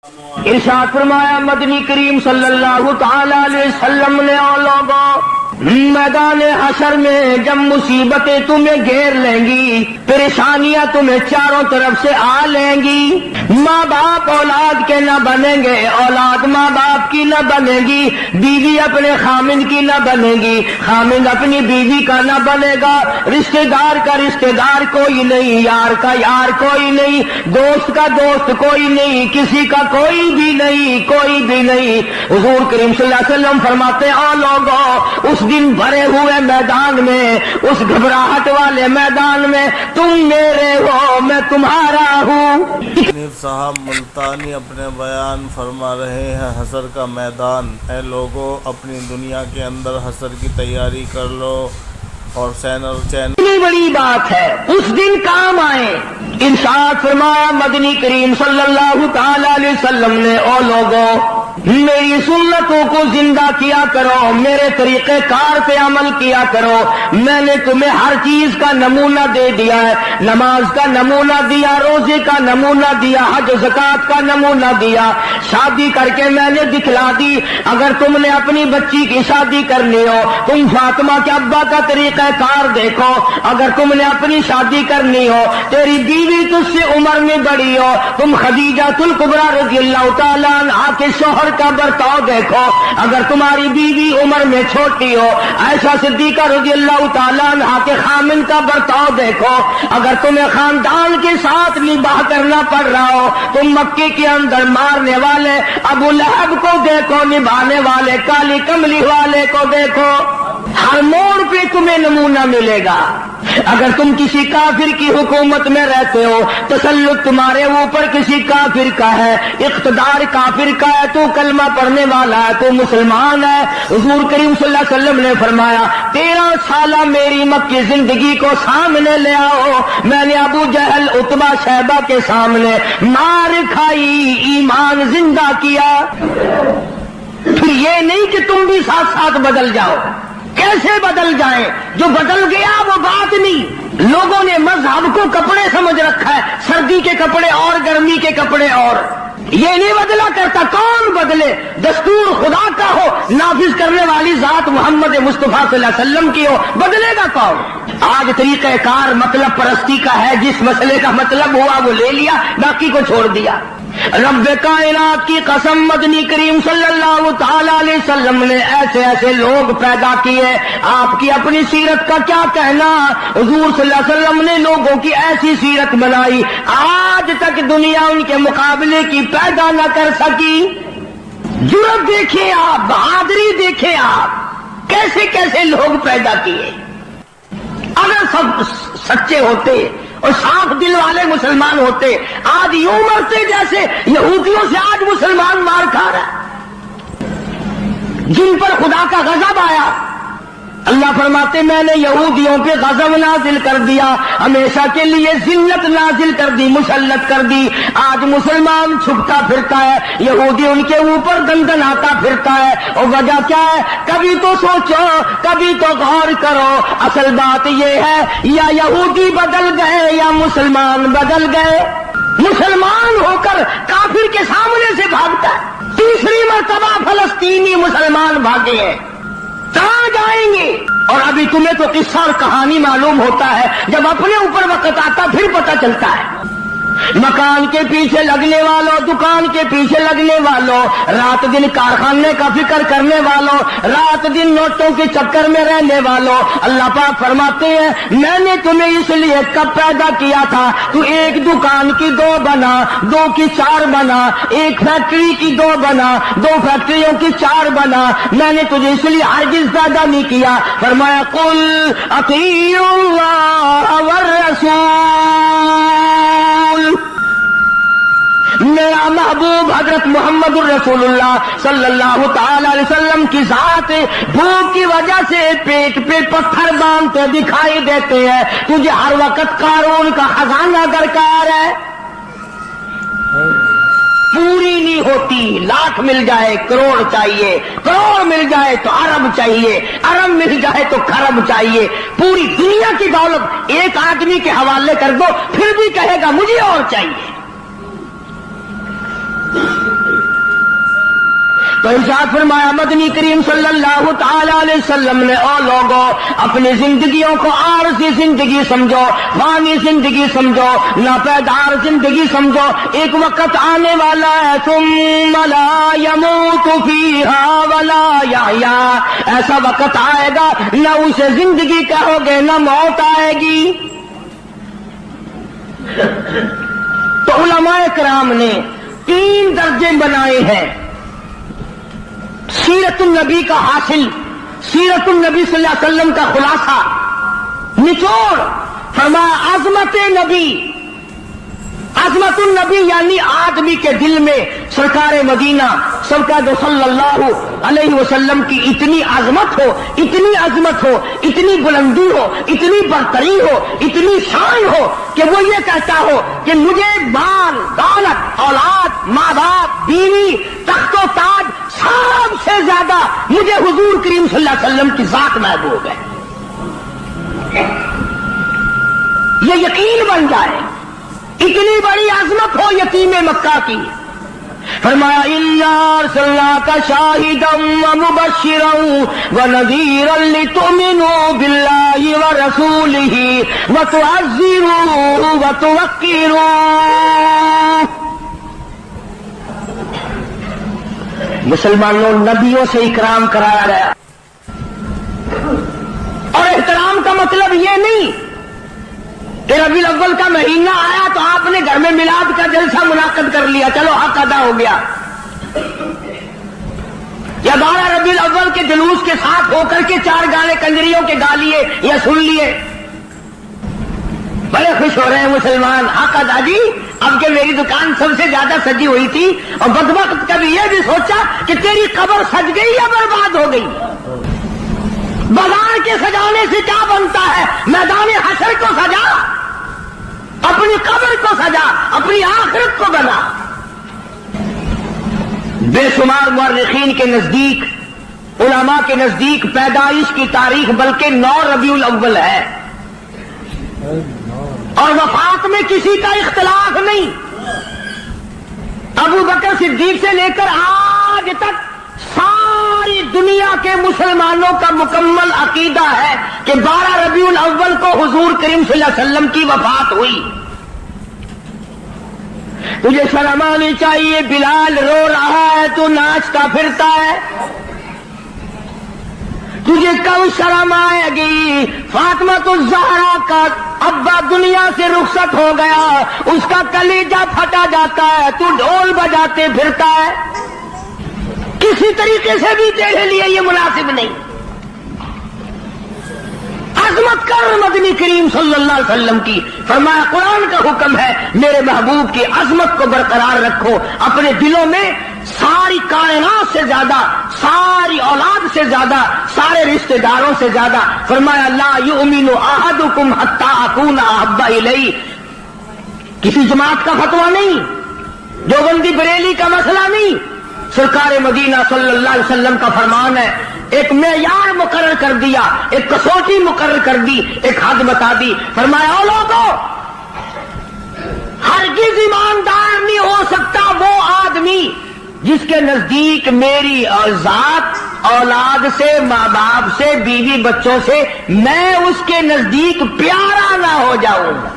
ارشاد فرمایا مدنی کریم صلی اللہ تعالی علیہ وسلم نے اور لوگوں میدان حشر میں جب مصیبتیں تمہیں گھیر لیں گی، پریشانیاں تمہیں چاروں طرف سے آ لیں گی، ماں باپ اولاد کے نہ بنیں گے، اولاد ماں باپ کی نہ بنے گی، بیوی اپنے خامند کی نہ بنے گی، خامند اپنی بیوی کا نہ بنے گا، رشتہ دار کا رشتہ دار کوئی نہیں، یار کا یار کوئی نہیں، دوست کا دوست کوئی نہیں، کسی کا کوئی بھی نہیں، کوئی بھی نہیں۔ حضور کریم صلی اللہ علیہ وسلم فرماتے ہیں او لوگوں، اس دن بھرے ہوئے میدان میں، اس گھبراہٹ والے میدان میں تم میرے ہو میں تمہارا ہوں۔ حنیف صاحب ملتانی اپنے بیان فرما رہے ہیں حشر کا میدان۔ اے لوگو، اپنی دنیا کے اندر حشر کی تیاری کر لو اور چین اتنی بڑی بات ہے، اس دن کام آئے۔ ارشاد فرمایا مدنی کریم صلی اللہ تعالی علیہ وسلم نے او لوگوں، میری سنتوں کو زندہ کیا کرو، میرے طریقہ کار پہ عمل کیا کرو۔ میں نے تمہیں ہر چیز کا نمونہ دے دیا ہے، نماز کا نمونہ دیا، روزے کا نمونہ دیا، حج زکات کا نمونہ دیا، شادی کر کے میں نے دکھلا دی۔ اگر تم نے اپنی بچی کی شادی کرنی ہو، تم فاطمہ کے ابا کا طریقہ کار دیکھو۔ اگر تم نے اپنی شادی کرنی ہو، تیری بیوی تجھ سے عمر میں بڑی ہو، تم خدیجہ الکبریٰ رضی اللہ تعالیٰ عنہا کے شوہر کا برتاؤ دیکھو۔ اگر تمہاری بیوی عمر میں چھوٹی ہو، عائشہ صدیقہ رضی اللہ تعالیٰ عنہا کے خامن کا برتاؤ دیکھو۔ اگر تمہیں خاندان کے ساتھ نباہ کرنا پڑ رہا ہو، تم مکے کے اندر مارنے والے ابو لہب کو دیکھو، نبھانے والے کالی کملی والے کو دیکھو، ہر موڑ پہ تمہیں نمونہ ملے گا۔ اگر تم کسی کافر کی حکومت میں رہتے ہو، تسلط تمہارے اوپر کسی کافر کا ہے، اقتدار کافر کا ہے، تو کلمہ پڑھنے والا ہے، تو مسلمان ہے۔ حضور کریم صلی اللہ علیہ وسلم نے فرمایا 13 سالہ میری مکی زندگی کو سامنے لے آؤ، میں نے ابو جہل عتبہ شیبہ کے سامنے مار کھائی، ایمان زندہ کیا۔ پھر یہ نہیں کہ تم بھی ساتھ ساتھ بدل جاؤ۔ کیسے بدل جائیں؟ جو بدل گیا وہ بات نہیں۔ لوگوں نے مذہب کو کپڑے سمجھ رکھا ہے، سردی کے کپڑے اور گرمی کے کپڑے اور، یہ نہیں بدلا کرتا۔ کون بدلے؟ دستور خدا کا ہو، نافذ کرنے والی ذات محمد مصطفیٰ صلی اللہ علیہ وسلم کی ہو، بدلے گا کون؟ آج طریقہ کار مطلب پرستی کا ہے، جس مسئلے کا مطلب ہوا وہ لے لیا، باقی کو چھوڑ دیا۔ رب کائنات کی قسم مدنی کریم صلی اللہ تعالی علیہ وسلم نے ایسے ایسے لوگ پیدا کیے۔ آپ کی اپنی سیرت کا کیا کہنا؟ حضور صلی اللہ علیہ وسلم نے لوگوں کی ایسی سیرت بنائی، آج تک دنیا ان کے مقابلے کی پیدا نہ کر سکی۔ جرأت دیکھیں آپ، بہادری دیکھیں آپ، کیسے کیسے لوگ پیدا کیے۔ اگر سب سچے ہوتے اور صاف دل والے مسلمان ہوتے، آج یوں مرتے جیسے یہودیوں سے آج مسلمان مار کھا رہا ہے، جن پر خدا کا غضب آیا۔ اللہ فرماتے میں نے یہودیوں پہ غضب نازل کر دیا، ہمیشہ کے لیے ذلت نازل کر دی، مسلط کر دی۔ آج مسلمان چھپتا پھرتا ہے، یہودی ان کے اوپر دندناتا پھرتا ہے، اور وجہ کیا ہے؟ کبھی تو سوچو، کبھی تو غور کرو۔ اصل بات یہ ہے یا یہودی بدل گئے یا مسلمان بدل گئے۔ مسلمان ہو کر کافر کے سامنے سے بھاگتا ہے، تیسری مرتبہ فلسطینی مسلمان بھاگے ہیں، کہاں جائیں گے؟ اور ابھی تمہیں تو قصہ اور کہانی معلوم ہوتا ہے، جب اپنے اوپر وقت آتا پھر پتہ چلتا ہے۔ مکان کے پیچھے لگنے والوں، دکان کے پیچھے لگنے والوں، رات دن کارخانے کا فکر کرنے والوں، رات دن نوٹوں کے چکر میں رہنے والوں، اللہ پاک فرماتے ہیں میں نے تمہیں اس لیے کب پیدا کیا تھا، تو ایک دکان کی 2 بنا، 2 کی 4 بنا، ایک فیکٹری کی 2 بنا، 2 فیکٹریوں کی 4 بنا۔ میں نے تجھے اس لیے ہرگز پیدا نہیں کیا۔ فرمایا قل اطیعوا اللہ والرسول، میرا محبوب حضرت محمد الرسول اللہ صلی اللہ تعالی علیہ وسلم کی ذات بھوک کی وجہ سے پیٹ پہ پتھر باندھتے دکھائی دیتے ہیں، تجھے ہر وقت قارون کا خزانہ درکار ہے، پوری نہیں ہوتی، لاکھ مل جائے کروڑ چاہیے، کروڑ مل جائے تو ارب چاہیے، ارب مل جائے تو خرب چاہیے۔ پوری دنیا کی دولت ایک آدمی کے حوالے کر دو، پھر بھی کہے گا مجھے اور چاہیے۔ تو ارشاد فرمایا مدنی کریم صلی اللہ تعالی علیہ وسلم نے او لوگوں اپنی زندگیوں کو عارضی زندگی سمجھو، فانی زندگی سمجھو، ناپیدار زندگی سمجھو، ایک وقت آنے والا ہے ثم لا يموت فيها ولا يحيا، ایسا وقت آئے گا نہ اسے زندگی کہو گے نہ موت آئے گی۔ تو علماء کرام نے 3 درجے بنائے ہیں سیرت النبی کا حاصل، سیرت النبی صلی اللہ علیہ وسلم کا خلاصہ، نچوڑ فرمایا عظمت نبی، عظمت النبی یعنی آدمی کے دل میں سرکار مدینہ سرکار صلی اللہ علیہ وسلم کی اتنی عظمت ہو، اتنی عظمت ہو، اتنی بلندی ہو، اتنی برتری ہو، اتنی شان ہو کہ وہ یہ کہتا ہو کہ مجھے مال دولت اولاد ماں باپ بیوی تخت و تاج سب سے زیادہ مجھے حضور کریم صلی اللہ علیہ وسلم کی ذات محبوب ہے، یہ یقین بن جائے، اتنی بڑی عظمت ہو یتیم مکہ کی۔ فرمایا اِنَّا أَرْسَلْنَاكَ شَاهِدًا وَمُبَشِّرًا وَنَذِيرًا لِتُؤْمِنُوا بِاللَّهِ وَرَسُولِهِ وَتُعَزِّرُوهُ وَتُوَقِّرُوهُ۔ مسلمانوں نبیوں سے اکرام کرایا گیا، اور احترام کا مطلب یہ نہیں کہ ربیع الاول کا مہینہ آیا تو آپ نے گھر میں میلاد کا جلسہ منعقد کر لیا، چلو حق ادا ہو گیا، یا 12 ربیع الاول کے جلوس کے ساتھ ہو کر کے 4 گانے کنجریوں کے گا لیے یا سن لیے، بڑے خوش ہو رہے ہیں مسلمان، حق ادا جی، اب کہ میری دکان سب سے زیادہ سجی ہوئی تھی، اور بدبخت کبھی یہ بھی سوچا کہ تیری قبر سج گئی یا برباد ہو گئی۔ بازار کے سجانے سے کیا بنتا ہے، میدان حشر کو سجا، اپنی قبر کو سجا، اپنی آخرت کو بنا۔ بے شمار مورخین کے نزدیک، علماء کے نزدیک پیدائش کی تاریخ بلکہ 9 ربیع الاول ہے، اور وفات میں کسی کا اختلاف نہیں۔ ابو بکر صدیق سے لے کر آج تک ساری دنیا کے مسلمانوں کا مکمل عقیدہ ہے کہ 12 ربیع الاول کو حضور کریم صلی اللہ علیہ وسلم کی وفات ہوئی۔ تجھے شرم آنی چاہیے، بلال رو رہا ہے تو ناچتا پھرتا ہے، تجھے کب شرم آئے گی؟ فاطمہ الزہرا کا ابا دنیا سے رخصت ہو گیا، اس کا کلیجہ پھٹا جاتا ہے، تو ڈھول بجاتے پھرتا ہے، کسی طریقے سے بھی تیرے لیے یہ مناسب نہیں۔ عظمت کر مدنی کریم صلی اللہ علیہ وسلم کی، فرمایا قرآن کا حکم ہے میرے محبوب کی عظمت کو برقرار رکھو اپنے دلوں میں، ساری کائنات سے زیادہ، ساری اولاد سے زیادہ، سارے رشتہ داروں سے زیادہ۔ فرمایا لا یؤمن احدکم حتی اکون احب الیہ، کسی جماعت کا فتویٰ نہیں، دیوبندی بریلی کا مسئلہ نہیں، سرکار مدینہ صلی اللہ علیہ وسلم کا فرمان ہے، ایک معیار مقرر کر دیا، ایک کسوٹی مقرر کر دی، ایک حد بتا دی۔ فرمایا او لوگوں، ہرگز ایماندار نہیں ہو سکتا وہ آدمی جس کے نزدیک میری ذات، اولاد سے، ماں باپ سے، بیوی بچوں سے میں اس کے نزدیک پیارا نہ ہو جاؤں گا۔